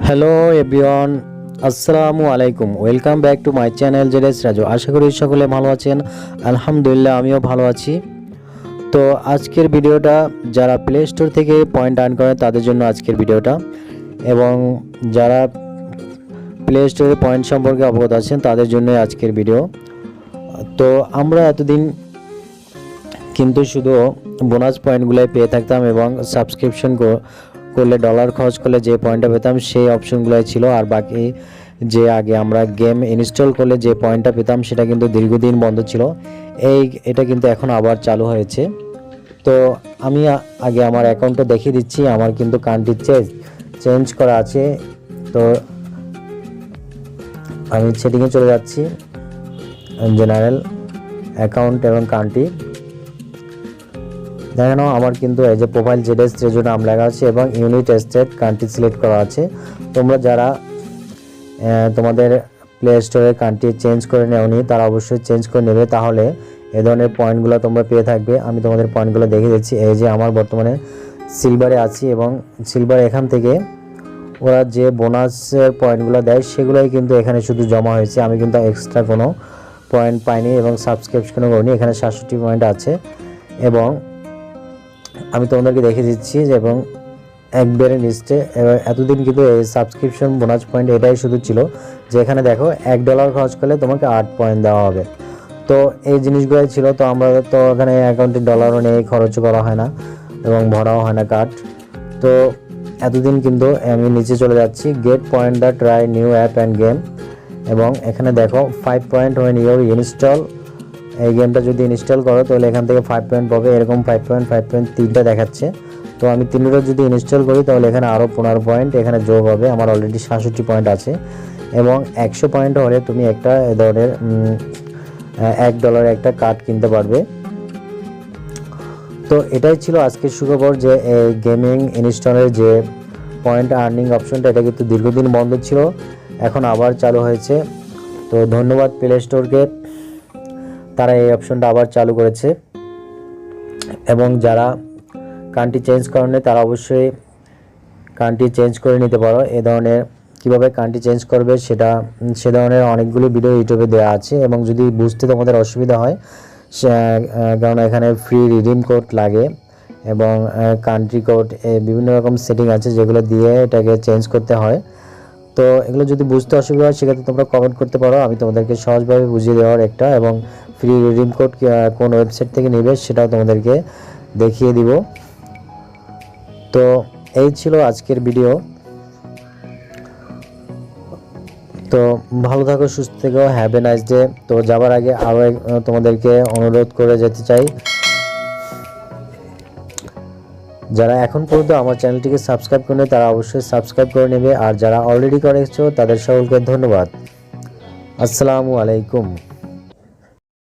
Hello everyone, আসসালামু আলাইকুম। Welcome back to my channel ZS Raju. আশা করি সকলে ভালো আছেন। আলহামদুলিল্লাহ আমিও ভালো আছি। তো আজকের ভিডিওটা যারা প্লে স্টোর থেকে পয়েন্ট আর্ন করে তাদের জন্য আজকের ভিডিওটা, এবং যারা প্লে স্টোরে পয়েন্ট সম্পর্কে অবগত আছেন তাদের জন্য আজকের ভিডিও। তো আমরা এতদিন কিন্তু শুধু বোনাস পয়েন্টগুলোই পেয়ে থাকতাম, এবং সাবস্ক্রিপশন করলে ডলার খরচ করলে যে পয়েন্টটা পেতাম সেই অপশনগুলোই ছিল। আর বাকি যে আগে আমরা গেম ইনস্টল করলে যে পয়েন্টটা পেতাম সেটা কিন্তু দীর্ঘদিন বন্ধ ছিল। এটা কিন্তু এখন আবার চালু হয়েছে। তো আমি আগে আমার অ্যাকাউন্টটা দেখিয়ে দিচ্ছি। আমার কিন্তু কান্ট্রি চেঞ্জ করা আছে। তো আমি সেটিংয়ে চলে যাচ্ছি, জেনারেল অ্যাকাউন্ট এবং কান্ট্রি। দেখেন আমার কিন্তু এই যে প্রোফাইল জেডএস রেজো নাম লেখা আছে এবং ইউনিট স্টেট কান্ট্রি সিলেক্ট করা আছে। তোমরা যারা তোমাদের প্লে স্টোরে কান্ট্রি চেঞ্জ করে নেওনি তারা অবশ্যই চেঞ্জ করে নেবে, তাহলে এই ধরনের পয়েন্টগুলো তোমরা পেয়ে থাকবে। আমি তোমাদের পয়েন্টগুলো দেখিয়ে দিচ্ছি। এই যে আমার বর্তমানে সিলভারে আছি, এবং সিলভার এখান থেকে ওরা যে বোনাসের পয়েন্টগুলো দেয় সেগুলোই কিন্তু এখানে শুধু জমা হয়েছে। আমি কিন্তু এক্সট্রা কোনো পয়েন্ট পাইনি এবং সাবস্ক্রিপশনও করিনি। এখানে 67 পয়েন্ট আছে, এবং আমি তোমাদেরকে দেখিয়ে দিচ্ছি যে এবং একবারে লিস্টে এতদিন কিন্তু এই সাবস্ক্রিপশন বোনাস পয়েন্ট এটাই শুধু ছিল, যে এখানে দেখো $1 খরচ করলে তোমাকে 8 পয়েন্ট দেওয়া হবে। তো এই জিনিসগুলোই ছিল। তো আমরা তো এখানে অ্যাকাউন্টে ডলারও নেই, খরচও করা হয় না এবং ভরাও হয় না কার্ড। তো এতদিন কিন্তু আমি নিচে চলে যাচ্ছি, get point the try new app and game, এবং এখানে দেখো 5 পয়েন্ট ওয়েন ইউর ইনস্টল। এই গেমটা যদি ইনস্টল করো তাহলে এখান থেকে 5 পয়েন্ট পাবে। এরকম 5 পয়েন্ট 5 পয়েন্ট তিনটা দেখাচ্ছে। তো আমি তিনটা যদি ইনস্টল করি তাহলে এখানে আরও 15 পয়েন্ট এখানে যোগ হবে। আমার অলরেডি 67 পয়েন্ট আছে, এবং 100 পয়েন্ট হলে তুমি একটা এ ধরনের $1 একটা কার্ড কিনতে পারবে। তো এটাই ছিল আজকের সুখবর, যে এই গেমিং ইনস্টলের যে পয়েন্ট আর্নিং অপশনটা এটা কিন্তু দীর্ঘদিন বন্ধ ছিল, এখন আবার চালু হয়েছে। তো ধন্যবাদ প্লে স্টোরকে, তারা এই অপশনটা আবার চালু করেছে। এবং যারা কান্ট্রি চেঞ্জ করেনি তারা অবশ্যই কান্ট্রি চেঞ্জ করে নিতে পারো। এ ধরনের কীভাবে কান্ট্রি চেঞ্জ করবে সে ধরনের অনেকগুলো ভিডিও ইউটিউবে দেওয়া আছে, এবং যদি বুঝতে তোমাদের অসুবিধা হয় কারণ এখানে ফ্রি রিডিম কোড লাগে এবং কান্ট্রি কোড বিভিন্ন রকম সেটিং আছে যেগুলো দিয়ে এটাকে চেঞ্জ করতে হয়। তো এগুলো যদি বুঝতে অসুবিধা হয় সেক্ষেত্রে তোমরা কমেন্ট করতে পারো, আমি তোমাদেরকে সহজভাবে বুঝিয়ে দেওয়ার একটা, এবং ফ্রি রিডিম কোড কোন ওয়েবসাইট থেকে নেবে সেটাও তোমাদেরকে দেখিয়ে দিব। তো এই ছিল আজকের ভিডিও। তো ভালো থাকো, সুস্থ থেকো, হ্যাভ এ নাইস ডে। তো যাবার আগে আরও তোমাদেরকে অনুরোধ করে যেতে চাই, যারা এখন পর্যন্ত আমার চ্যানেলটিকে সাবস্ক্রাইব করে নেবে তারা অবশ্যই সাবস্ক্রাইব করে নেবে, আর যারা অলরেডি করেছো তাদের সকলকে ধন্যবাদ। আসসালামু আলাইকুম।